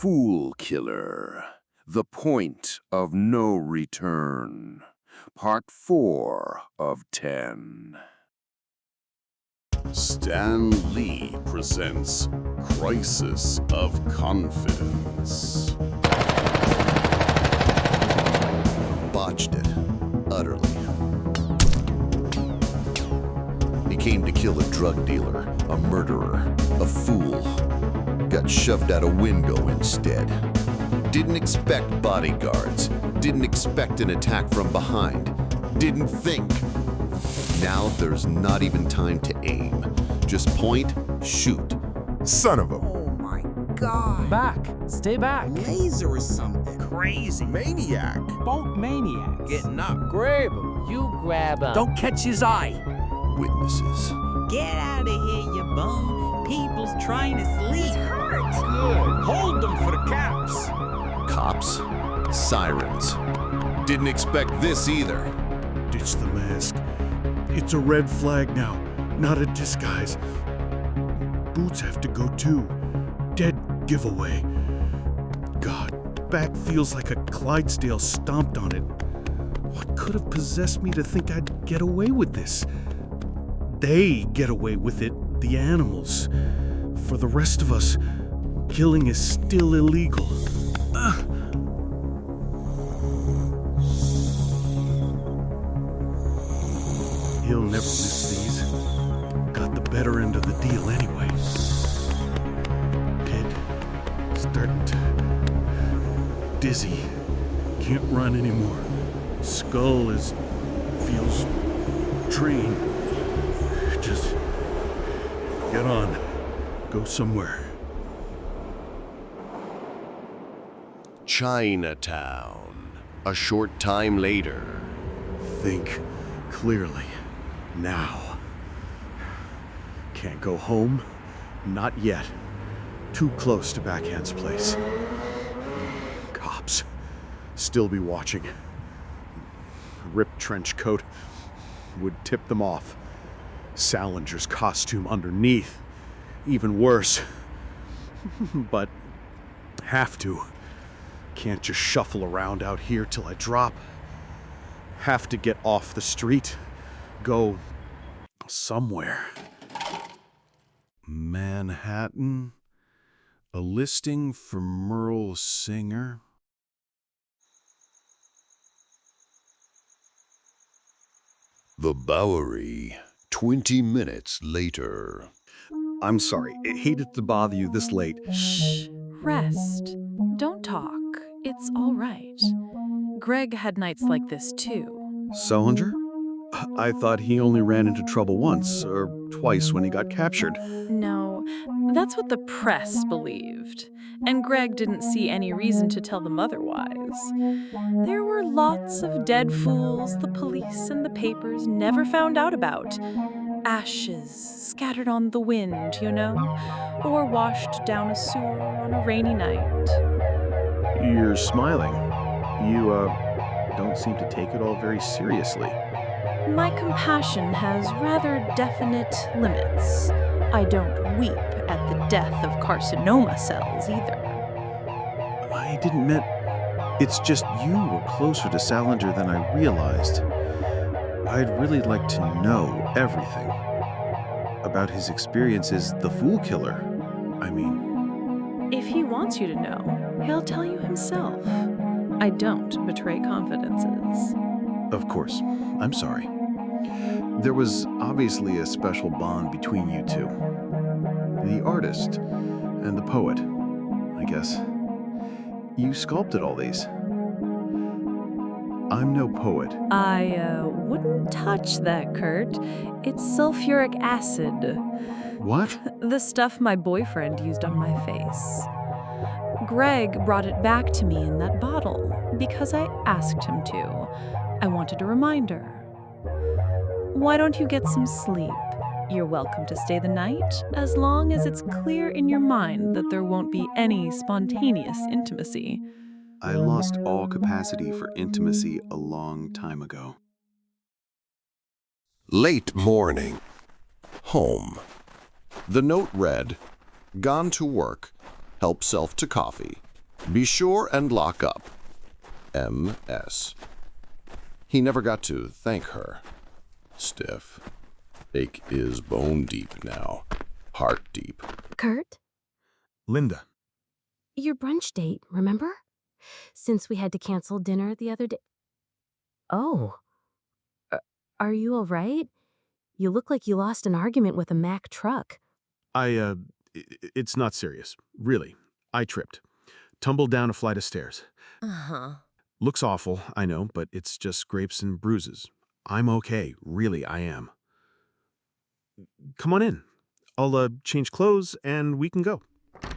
FoolKiller, The Point of No Return, Part 4 of 10. Stan Lee presents Crisis of Confidence. Botched it, utterly. He came to kill a drug dealer, a murderer, a fool. Got shoved out a window instead. Didn't expect bodyguards. Didn't expect an attack from behind. Didn't think. Now there's not even time to aim. Just point, shoot. Son of a... Oh my god. Back! Stay back! Laser or something. Crazy. Maniac. Both maniacs. Getting up. Grab him. You grab him. Don't catch his eye. Witnesses. Get out of here, you bum. People's trying to sleep. It's hurt. Good. Hold them for the caps. Cops. Sirens. Didn't expect this either. Ditch the mask. It's a red flag now, not a disguise. Boots have to go too. Dead giveaway. God, back feels like a Clydesdale stomped on it. What could have possessed me to think I'd get away with this? They get away with it, the animals. For the rest of us, killing is still illegal. He'll never miss these. Got the better end of the deal anyway. Head starting to dizzy. Can't run anymore. Skull feels drained. Just get on. Go somewhere. Chinatown. A short time later. Think clearly. Now. Can't go home. Not yet. Too close to Backhand's place. Cops. Still be watching. Ripped trench coat would tip them off. Salinger's costume underneath. Even worse. But have to. Can't just shuffle around out here till I drop. Have to get off the street. Go somewhere. Manhattan. A listing for Merle Singer. The Bowery, 20 minutes later. I'm sorry. I hated to bother you this late. Shh. Rest. Don't talk. It's all right. Greg had nights like this too. Solinger? I thought he only ran into trouble once, or twice when he got captured. No, that's what the press believed. And Greg didn't see any reason to tell them otherwise. There were lots of dead fools the police and the papers never found out about. Ashes scattered on the wind, you know, or washed down a sewer on a rainy night. You're smiling. You, don't seem to take it all very seriously. My compassion has rather definite limits. I don't weep at the death of carcinoma cells either. I didn't mean... It's just you were closer to Salinger than I realized. I'd really like to know everything. About his experience as the FoolKiller, I mean. If he wants you to know, he'll tell you himself. I don't betray confidences. Of course. I'm sorry. There was obviously a special bond between you two. The artist and the poet, I guess. You sculpted all these. I'm no poet. I wouldn't touch that, Kurt. It's sulfuric acid. What? The stuff my boyfriend used on my face. Greg brought it back to me in that bottle because I asked him to. I wanted a reminder. Why don't you get some sleep? You're welcome to stay the night, as long as it's clear in your mind that there won't be any spontaneous intimacy. I lost all capacity for intimacy a long time ago. Late morning. Home. The note read, "Gone to work. Help self to coffee. Be sure and lock up. MS. He never got to thank her. Stiff. Ache is bone deep now. Heart deep. Kurt, Linda. your brunch date, remember? Since we had to cancel dinner the other day. Oh. Are you all right? You look like you lost an argument with a Mack truck. It's not serious. Really. I tripped. Tumbled down a flight of stairs. Uh-huh. Looks awful, I know, but it's just scrapes and bruises. I'm okay. Really, I am. Come on in. I'll change clothes and we can go.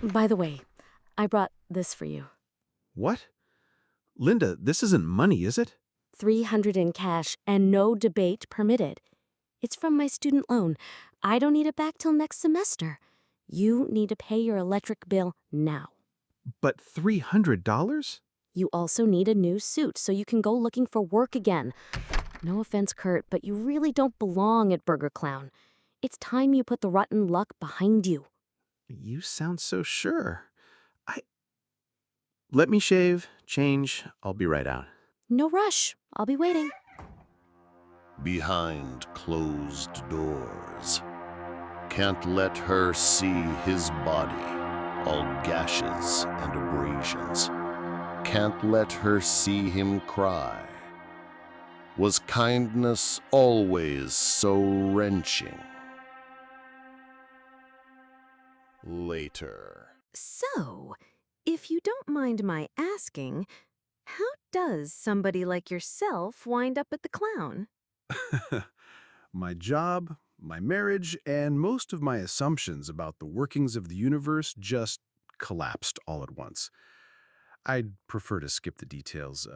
By the way, I brought this for you. What? Linda, this isn't money, is it? $300 in cash and no debate permitted. It's from my student loan. I don't need it back till next semester. You need to pay your electric bill now. But $300? You also need a new suit so you can go looking for work again. No offense, Kurt, but you really don't belong at Burger Clown. It's time you put the rotten luck behind you. You sound so sure. Let me shave, change, I'll be right out. No rush. I'll be waiting. Behind closed doors. Can't let her see his body, all gashes and abrasions. Can't let her see him cry. Was kindness always so wrenching? Later. So, if you don't mind my asking, how does somebody like yourself wind up at the Clown? My job, my marriage, and most of my assumptions about the workings of the universe just collapsed all at once. I'd prefer to skip the details.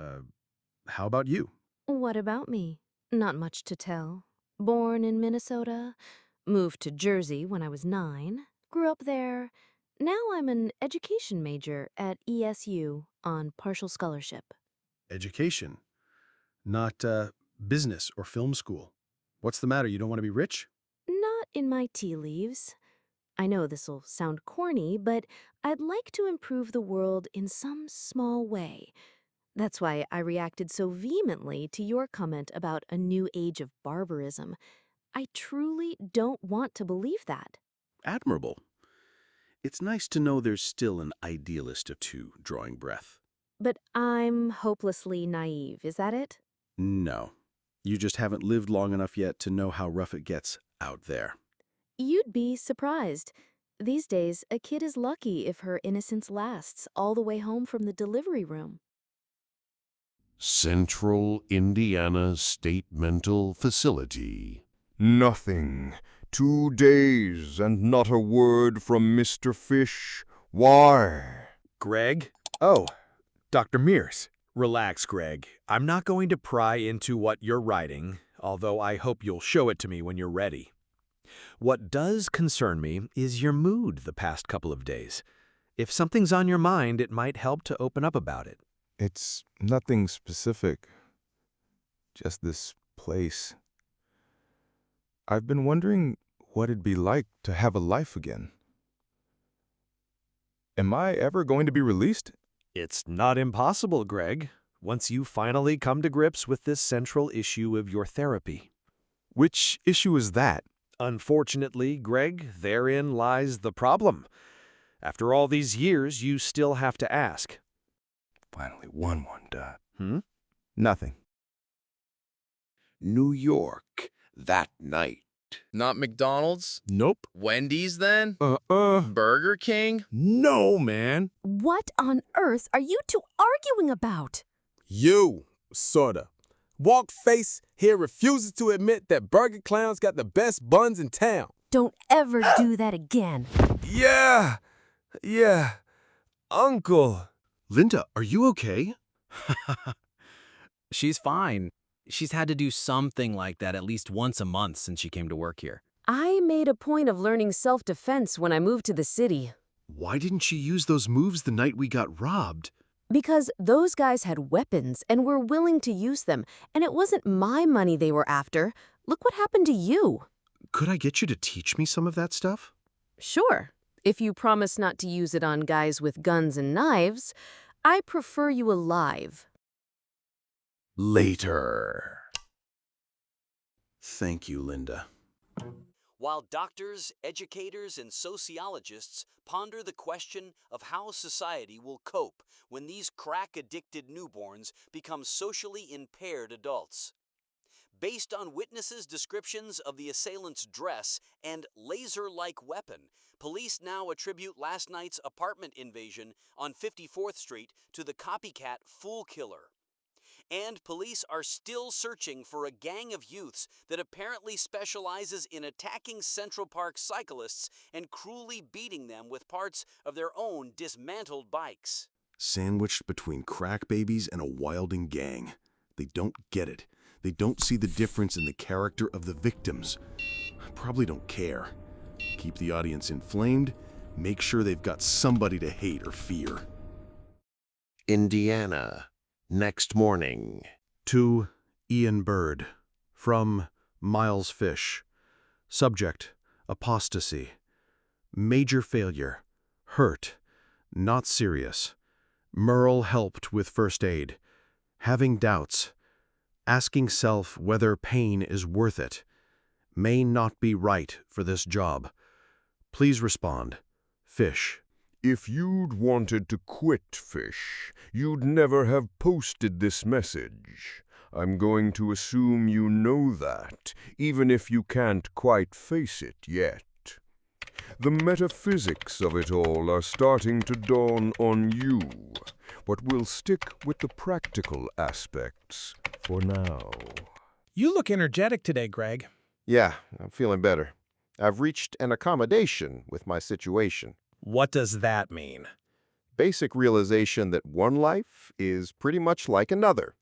How about you? What about me? Not much to tell. Born in Minnesota, moved to Jersey when I was 9, grew up there. Now I'm an education major at ESU on partial scholarship. Education, not business or film school. What's the matter? You don't want to be rich? Not in my tea leaves. I know this'll sound corny, but I'd like to improve the world in some small way. That's why I reacted so vehemently to your comment about a new age of barbarism. I truly don't want to believe that. Admirable. It's nice to know there's still an idealist or two drawing breath. But I'm hopelessly naive, is that it? No. You just haven't lived long enough yet to know how rough it gets out there. You'd be surprised. These days, a kid is lucky if her innocence lasts all the way home from the delivery room. Central Indiana State Mental Facility. Nothing. 2 days and not a word from Mr. Fish. Why? Greg? Oh, Dr. Mears. Relax, Greg. I'm not going to pry into what you're writing, although I hope you'll show it to me when you're ready. What does concern me is your mood the past couple of days. If something's on your mind, it might help to open up about it. It's nothing specific. Just this place. I've been wondering what it'd be like to have a life again. Am I ever going to be released? It's not impossible, Greg, once you finally come to grips with this central issue of your therapy. Which issue is that? Unfortunately, Greg, therein lies the problem. After all these years, you still have to ask. Finally won one, Dad. Nothing. New York, that night. Not McDonald's? Nope. Wendy's then? Uh-uh. Burger King? No, man. What on earth are you two arguing about? You, sorta. Walk face here refuses to admit that Burger Clown's got the best buns in town. Don't ever do that again. Yeah, Uncle. Linda, are you okay? She's fine. She's had to do something like that at least once a month since she came to work here. I made a point of learning self-defense when I moved to the city. Why didn't she use those moves the night we got robbed? Because those guys had weapons and were willing to use them, and it wasn't my money they were after. Look what happened to you. Could I get you to teach me some of that stuff? Sure, if you promise not to use it on guys with guns and knives. I prefer you alive. Later. Thank you, Linda. While doctors, educators, and sociologists ponder the question of how society will cope when these crack-addicted newborns become socially impaired adults. Based on witnesses' descriptions of the assailant's dress and laser-like weapon, police now attribute last night's apartment invasion on 54th Street to the copycat FoolKiller. And police are still searching for a gang of youths that apparently specializes in attacking Central Park cyclists and cruelly beating them with parts of their own dismantled bikes. Sandwiched between crack babies and a wilding gang. They don't get it. They don't see the difference in the character of the victims. Probably don't care. Keep the audience inflamed. Make sure they've got somebody to hate or fear. Indiana, next morning. To Ian Bird, from Miles Fish. Subject, apostasy. Major failure. Hurt. Not serious. Merle helped with first aid. Having doubts. Asking self whether pain is worth it. May not be right for this job. Please respond. Fish. If you'd wanted to quit, Fish, you'd never have posted this message. I'm going to assume you know that, even if you can't quite face it yet. The metaphysics of it all are starting to dawn on you, but we'll stick with the practical aspects for now. You look energetic today, Greg. Yeah, I'm feeling better. I've reached an accommodation with my situation. What does that mean? Basic realization that one life is pretty much like another.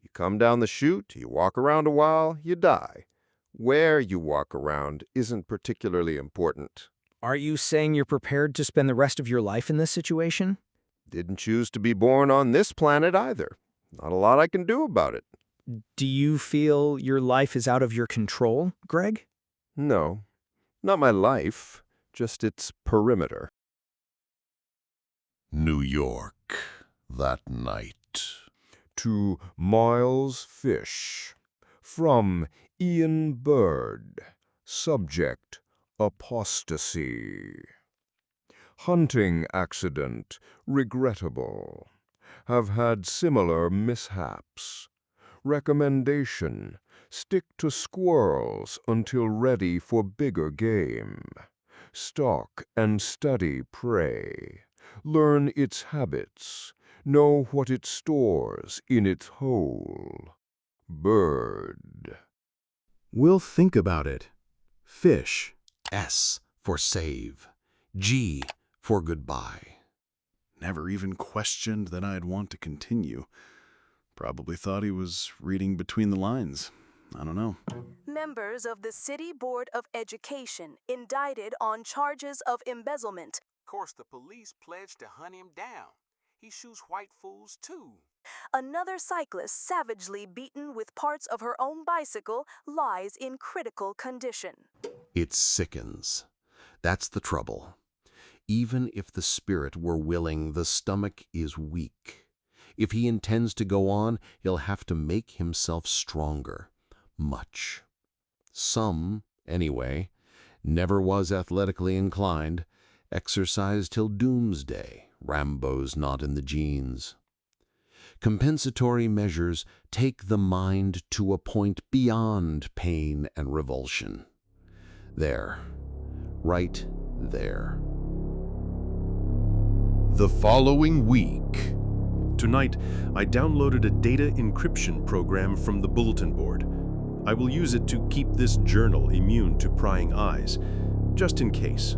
You come down the chute, you walk around a while, you die. Where you walk around isn't particularly important. Are you saying you're prepared to spend the rest of your life in this situation? Didn't choose to be born on this planet either. Not a lot I can do about it. Do you feel your life is out of your control, Greg? No, not my life, just its perimeter. New York, that night. To Miles Fish, from Ian Bird. Subject, apostasy. Hunting accident, regrettable. Have had similar mishaps. Recommendation, stick to squirrels until ready for bigger game. Stalk and study prey. Learn its habits. Know what it stores in its hole. Bird. We'll think about it. Fish. S for save. G for goodbye. Never even questioned that I'd want to continue. Probably thought he was reading between the lines. I don't know. Members of the City Board of Education indicted on charges of embezzlement. Of course, the police pledged to hunt him down. He shoots white fools, too. Another cyclist savagely beaten with parts of her own bicycle lies in critical condition. It sickens. That's the trouble. Even if the spirit were willing, the stomach is weak. If he intends to go on, he'll have to make himself stronger. Much. Some, anyway, never was athletically inclined, exercise till doomsday, Rambo's not in the genes. Compensatory measures take the mind to a point beyond pain and revulsion. There. Right there. The following week. Tonight, I downloaded a data encryption program from the bulletin board. I will use it to keep this journal immune to prying eyes, just in case.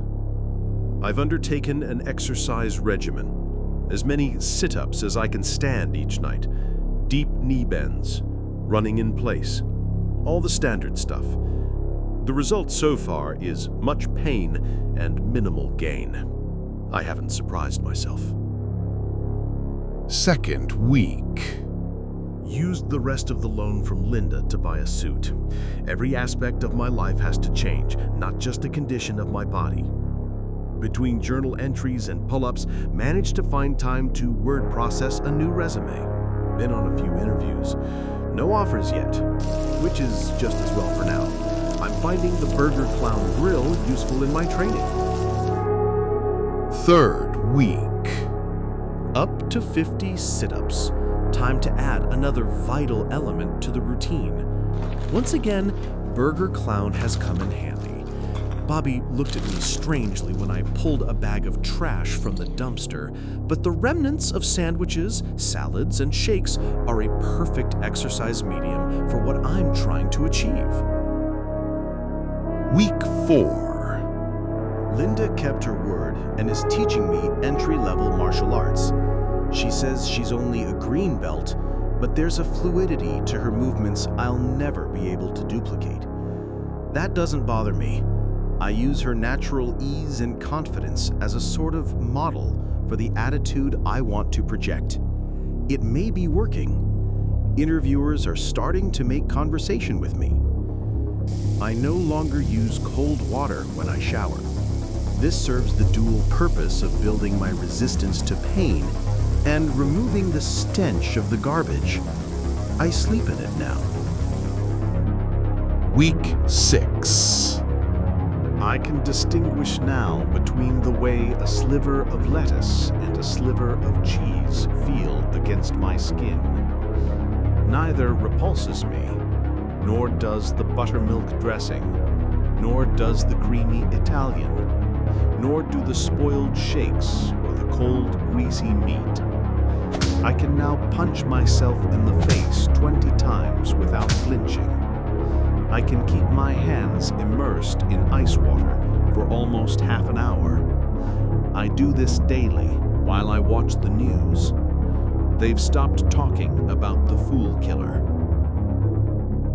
I've undertaken an exercise regimen. As many sit-ups as I can stand each night. Deep knee bends. Running in place. All the standard stuff. The result so far is much pain and minimal gain. I haven't surprised myself. Second week. Used the rest of the loan from Linda to buy a suit. Every aspect of my life has to change, not just the condition of my body. Between journal entries and pull-ups, managed to find time to word process a new resume. Been on a few interviews. No offers yet, which is just as well for now. I'm finding the Burger Clown Grill useful in my training. Third week. Up to 50 sit-ups. Time to add another vital element to the routine. Once again, Burger Clown has come in handy. Bobby looked at me strangely when I pulled a bag of trash from the dumpster, but the remnants of sandwiches, salads, and shakes are a perfect exercise medium for what I'm trying to achieve. Week 4. Linda kept her word and is teaching me entry-level martial arts. She says she's only a green belt, but there's a fluidity to her movements I'll never be able to duplicate. That doesn't bother me. I use her natural ease and confidence as a sort of model for the attitude I want to project. It may be working. Interviewers are starting to make conversation with me. I no longer use cold water when I shower. This serves the dual purpose of building my resistance to pain and removing the stench of the garbage. I sleep in it now. Week 6. I can distinguish now between the way a sliver of lettuce and a sliver of cheese feel against my skin. Neither repulses me, nor does the buttermilk dressing, nor does the creamy Italian, nor do the spoiled shakes or the cold, greasy meat. I can now punch myself in the face 20 times without flinching. I can keep my hands immersed in ice water for almost half an hour. I do this daily while I watch the news. They've stopped talking about the FoolKiller.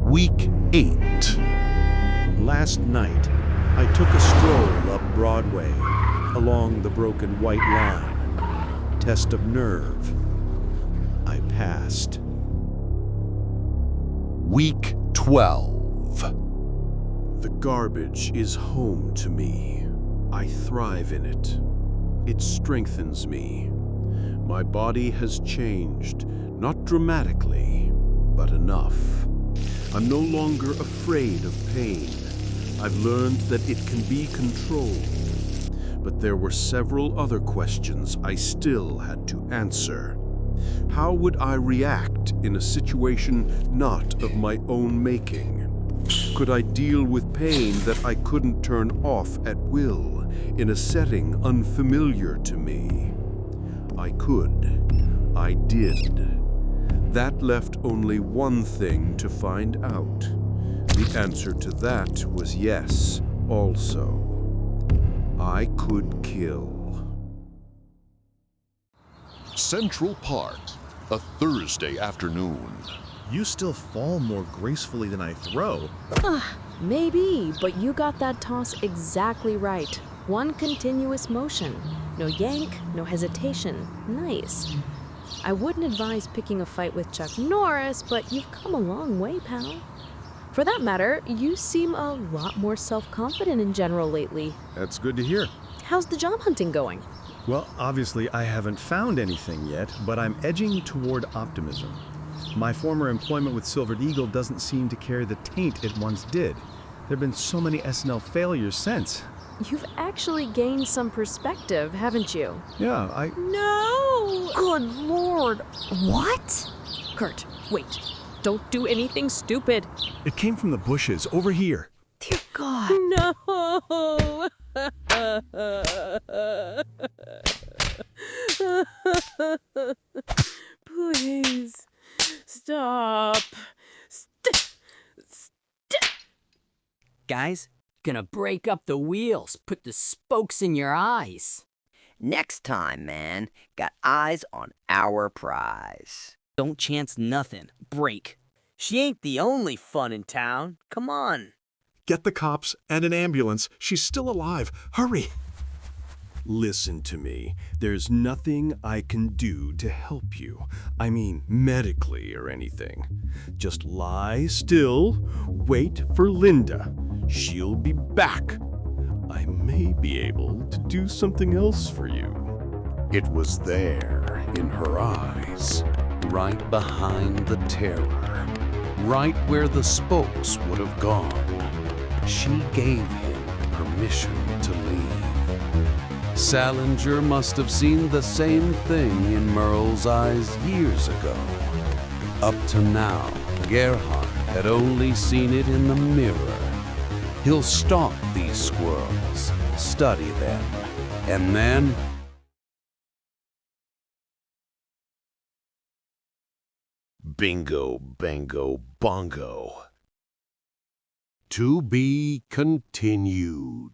Week 8. Last night, I took a stroll up Broadway, along the broken white line. Test of nerve. I passed. Week 12. The garbage is home to me. I thrive in it. It strengthens me. My body has changed, not dramatically, but enough. I'm no longer afraid of pain. I've learned that it can be controlled. But there were several other questions I still had to answer. How would I react in a situation not of my own making? Could I deal with pain that I couldn't turn off at will in a setting unfamiliar to me? I could. I did. That left only one thing to find out. The answer to that was yes, also. I could kill. Central Park, a Thursday afternoon. You still fall more gracefully than I throw. Maybe, but you got that toss exactly right. One continuous motion. No yank, no hesitation. Nice. I wouldn't advise picking a fight with Chuck Norris, but you've come a long way, pal. For that matter, you seem a lot more self-confident in general lately. That's good to hear. How's the job hunting going? Well, obviously I haven't found anything yet, but I'm edging toward optimism. My former employment with Silvered Eagle doesn't seem to carry the taint it once did. There have been so many SNL failures since. You've actually gained some perspective, haven't you? Yeah, No! Good Lord. What? Kurt, wait. Don't do anything stupid. It came from the bushes, over here. Dear God. No! Please. Stop. Guys, gonna break up the wheels, put the spokes in your eyes. Next time, man. Got eyes on our prize. Don't chance nothing. Break. She ain't the only fun in town. Come on. Get the cops and an ambulance. She's still alive. Hurry. Listen to me. There's nothing I can do to help you. I mean, medically or anything. Just lie still. Wait for Linda. She'll be back. I may may be able to do something else for you. It was there in her eyes, right behind the terror, right where the spokes would have gone. She gave him permission to leave. Salinger must have seen the same thing in Merle's eyes years ago. Up to now, Gerhardt had only seen it in the mirror. He'll stalk these squirrels, study them, and then... Bingo, bango, bongo. To be continued.